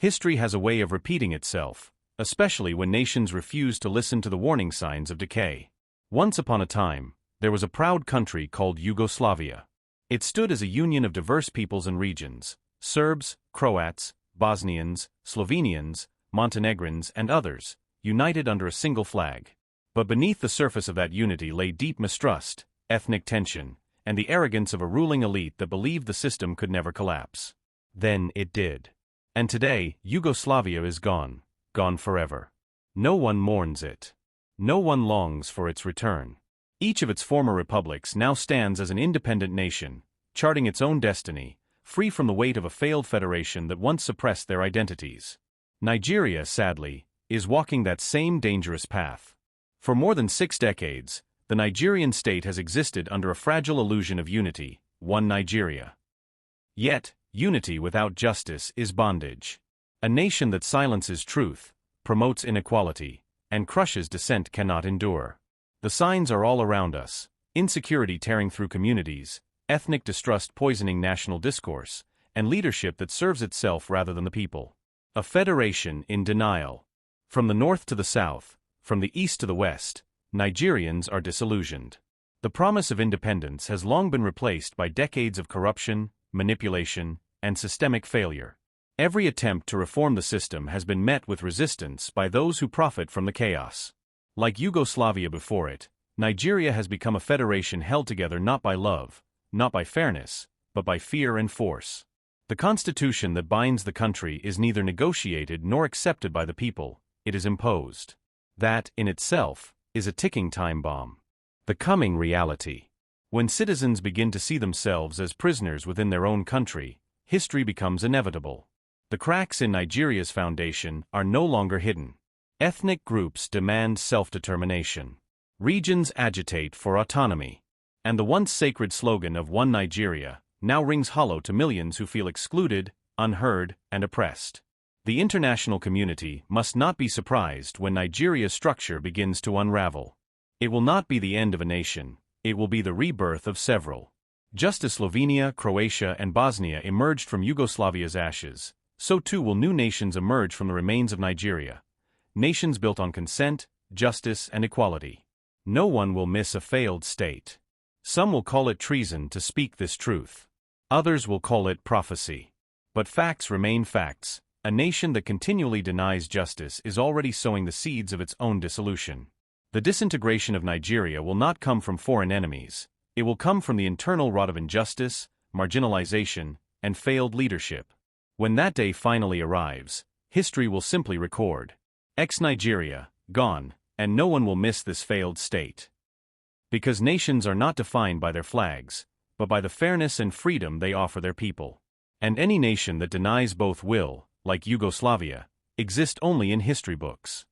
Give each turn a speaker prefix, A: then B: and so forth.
A: History has a way of repeating itself, especially when nations refuse to listen to the warning signs of decay. Once upon a time, there was a proud country called Yugoslavia. It stood as a union of diverse peoples and regions: Serbs, Croats, Bosnians, Slovenians, Montenegrins, and others, united under a single flag. But beneath the surface of that unity lay deep mistrust, ethnic tension, and the arrogance of a ruling elite that believed the system could never collapse. Then it did. And today, Yugoslavia is gone, gone forever. No one mourns it. No one longs for its return. Each of its former republics now stands as an independent nation, charting its own destiny, free from the weight of a failed federation that once suppressed their identities. Nigeria, sadly, is walking that same dangerous path. For more than 6 decades, the Nigerian state has existed under a fragile illusion of unity, one Nigeria. Yet, unity without justice is bondage. A nation that silences truth, promotes inequality, and crushes dissent cannot endure. The signs are all around us: insecurity tearing through communities, ethnic distrust poisoning national discourse, and leadership that serves itself rather than the people. A federation in denial. From the north to the south, from the east to the west, Nigerians are disillusioned. The promise of independence has long been replaced by decades of corruption, manipulation, and systemic failure. Every attempt to reform the system has been met with resistance by those who profit from the chaos. Like Yugoslavia before it, Nigeria has become a federation held together not by love, not by fairness, but by fear and force. The constitution that binds the country is neither negotiated nor accepted by the people, it is imposed. That, in itself, is a ticking time bomb. The coming reality. When citizens begin to see themselves as prisoners within their own country, history becomes inevitable. The cracks in Nigeria's foundation are no longer hidden. Ethnic groups demand self-determination. Regions agitate for autonomy. And the once sacred slogan of One Nigeria now rings hollow to millions who feel excluded, unheard, and oppressed. The international community must not be surprised when Nigeria's structure begins to unravel. It will not be the end of a nation, it will be the rebirth of several. Just as Slovenia, Croatia, and Bosnia emerged from Yugoslavia's ashes, so too will new nations emerge from the remains of Nigeria. Nations built on consent, justice, and equality. No one will miss a failed state. Some will call it treason to speak this truth. Others will call it prophecy. But facts remain facts. A nation that continually denies justice is already sowing the seeds of its own dissolution. The disintegration of Nigeria will not come from foreign enemies. It will come from the internal rot of injustice, marginalization, and failed leadership. When that day finally arrives, history will simply record: ex-Nigeria, gone, and no one will miss this failed state. Because nations are not defined by their flags, but by the fairness and freedom they offer their people. And any nation that denies both will, like Yugoslavia, exist only in history books.